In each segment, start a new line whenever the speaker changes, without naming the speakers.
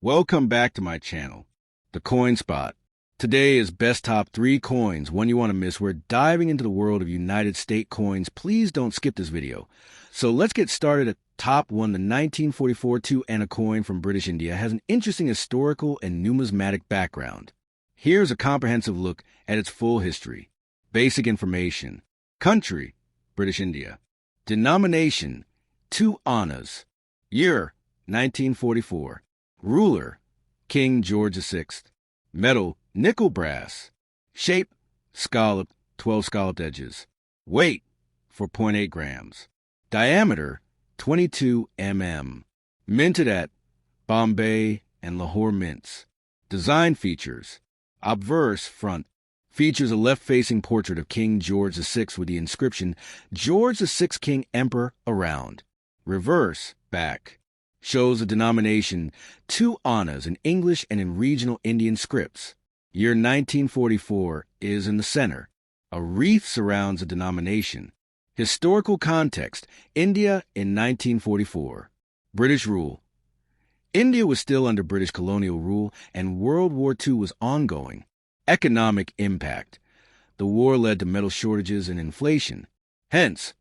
Welcome back to my channel, the Coin Spot. Today is best top 3 coins, one you want to miss. We're diving into the world of United States coins. Please don't skip this video. So let's get started at top 1. The 1944 2-anna coin from British India has an interesting historical and numismatic background. Here's a comprehensive look at its full history. Basic information. Country, British India. Denomination, 2 annas. Year, 1944. Ruler, King George VI. Metal, nickel brass. Shape, scalloped, 12 scalloped edges. Weight, 4.8 grams. Diameter, 22 mm. Minted at Bombay and Lahore mints. Design features. Obverse front. Features a left-facing portrait of King George VI with the inscription, George VI King Emperor Around. Reverse back. Shows the denomination 2 annas in English and in regional Indian scripts. Year 1944 is in the center. A wreath surrounds the denomination. Historical context, India in 1944. British rule. India was still under British colonial rule and World War II was ongoing. Economic impact. The war led to metal shortages and inflation. Hence,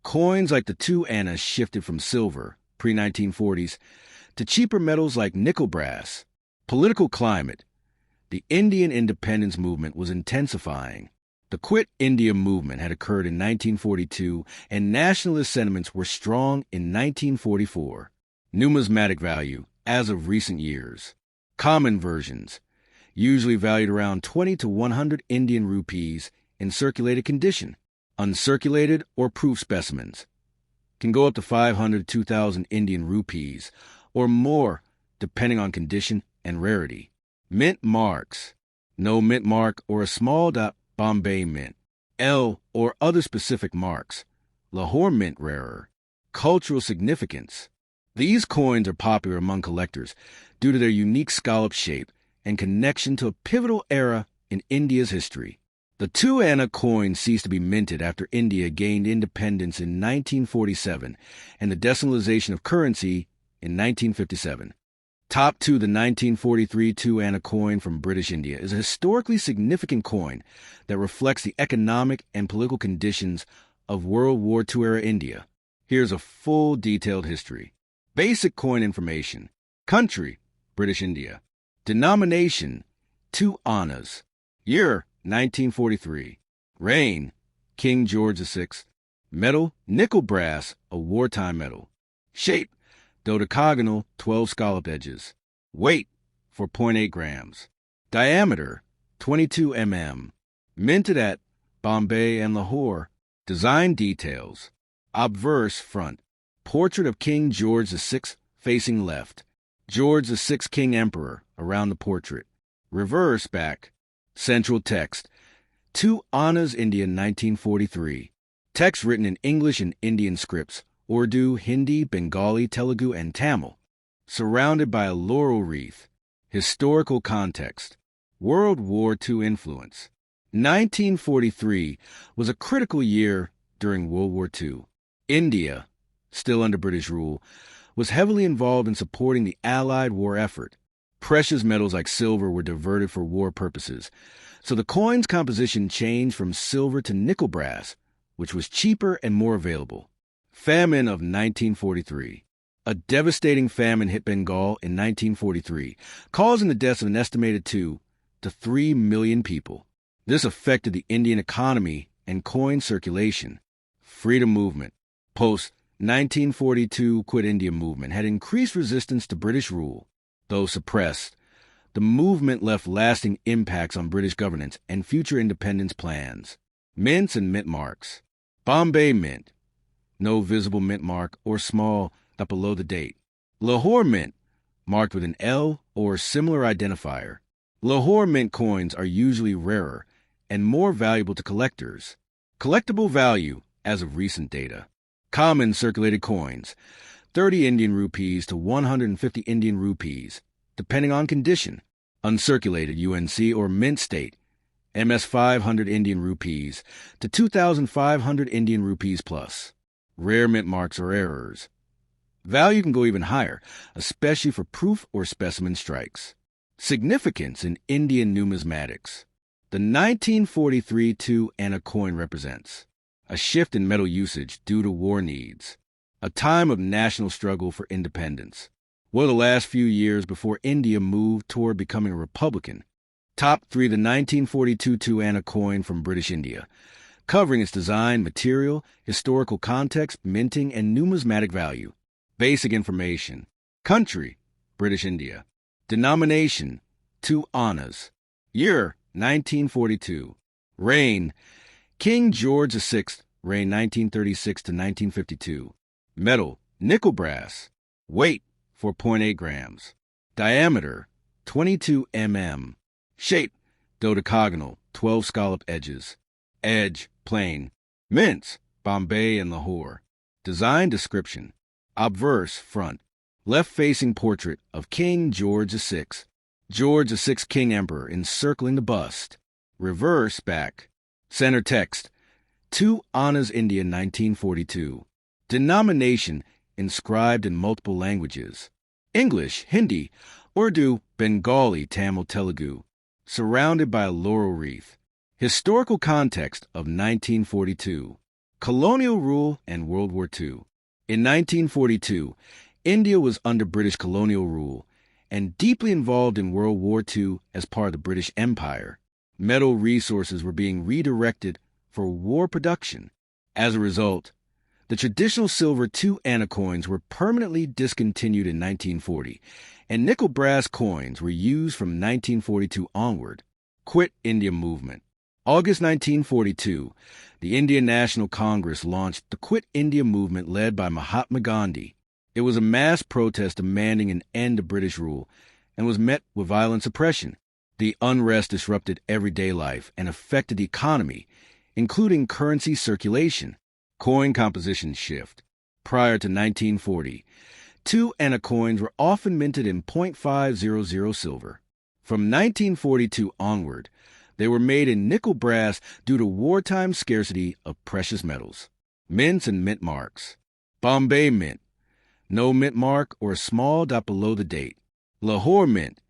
coins like the 2 annas shifted from silver, pre-1940s, to cheaper metals like nickel brass. Political climate. The Indian independence movement was intensifying. The Quit India movement had occurred in 1942, and nationalist sentiments were strong in 1944. Numismatic value, as of recent years. Common versions, usually valued around 20 to 100 Indian rupees in circulated condition. Uncirculated or proof specimens can go up to 500 to 2,000 Indian rupees or more, depending on condition and rarity. Mint marks. No mint mark or a small dot Bombay mint. L or other specific marks. Lahore mint rarer. Cultural significance. These coins are popular among collectors due to their unique scallop shape and connection to a pivotal era in India's history. The 2 anna coin ceased to be minted after India gained independence in 1947 and the decimalization of currency in 1957. Top 2, the 1943 2 anna coin from British India is a historically significant coin that reflects the economic and political conditions of World War II era India. Here's a full detailed history. Basic coin information. Country, British India. Denomination, 2 annas. Year, 1943. Reign, King George VI. Metal, nickel brass, a wartime metal. Shape, dodecagonal, 12 scalloped edges. Weight, 4.8 grams. Diameter, 22 mm. Minted at Bombay and Lahore. Design details. Obverse front. Portrait of King George VI facing left. George VI King Emperor around the portrait. Reverse back. Central text. 2 annas India 1943. Text written in English and Indian scripts. Urdu, Hindi, Bengali, Telugu, and Tamil. Surrounded by a laurel wreath. Historical context. World War II influence. 1943 was a critical year during World War II. India, still under British rule, was heavily involved in supporting the Allied war effort. Precious metals like silver were diverted for war purposes, so the coin's composition changed from silver to nickel brass, which was cheaper and more available. Famine of 1943. A devastating famine hit Bengal in 1943, causing the deaths of an estimated 2 to 3 million people. This affected the Indian economy and coin circulation. Freedom movement. Post-1942 Quit India movement had increased resistance to British rule. Though suppressed, the movement left lasting impacts on British governance and future independence plans. Mints and mint marks. Bombay mint. No visible mint mark or small dot below the date. Lahore mint, marked with an L or similar identifier. Lahore mint coins are usually rarer and more valuable to collectors. Collectible value as of recent data. Common circulated coins, 30 Indian rupees to 150 Indian rupees, depending on condition. Uncirculated UNC or mint state, MS 500 Indian rupees to 2,500 Indian rupees plus. Rare mint marks or errors. Value can go even higher, especially for proof or specimen strikes. Significance in Indian numismatics. The 1943 2-Anna coin represents a shift in metal usage due to war needs, a time of national struggle for independence. One of the last few years before India moved toward becoming a republican. Top 3, the 1942 2-Anna coin from British India, covering its design, material, historical context, minting, and numismatic value. Basic information. Country, British India. Denomination, 2 annas. Year, 1942. Reign, King George VI, reign 1936 to 1952. Metal, nickel brass. Weight, 4.8 grams. Diameter, 22 mm. Shape, dodecagonal, 12 scallop edges. Edge, plain. Mints, Bombay and Lahore. Design description. Obverse, front. Left-facing portrait of King George VI. George VI, King Emperor, encircling the bust. Reverse, back. Center text. 2 Annas, India, 1942. Denomination, inscribed in multiple languages. English, Hindi, Urdu, Bengali, Tamil, Telugu. Surrounded by a laurel wreath. Historical context of 1942. Colonial rule and World War II. In 1942, India was under British colonial rule and deeply involved in World War II as part of the British Empire. Metal resources were being redirected for war production. As a result, the traditional silver 2-Anna coins were permanently discontinued in 1940, and nickel brass coins were used from 1942 onward. Quit India movement. August 1942, the Indian National Congress launched the Quit India movement led by Mahatma Gandhi. It was a mass protest demanding an end to British rule and was met with violent suppression. The unrest disrupted everyday life and affected the economy, including currency circulation. Coin composition shift. Prior to 1940, 2-Anna coins were often minted in .500 silver. From 1942 onward, they were made in nickel brass due to wartime scarcity of precious metals. Mints and mint marks. Bombay mint. No mint mark or a small dot below the date. Lahore mint.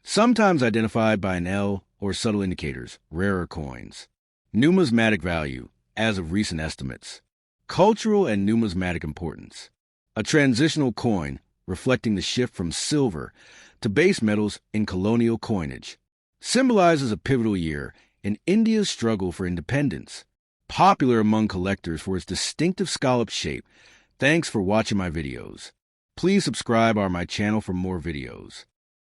Sometimes identified by an L or subtle indicators, rarer coins. Numismatic value, as of recent estimates. Cultural and numismatic importance. A transitional coin reflecting the shift from silver to base metals in colonial coinage. Symbolizes a pivotal year in India's struggle for independence. Popular among collectors for its distinctive scallop shape. Thanks for watching my videos. Please subscribe to my channel for more videos.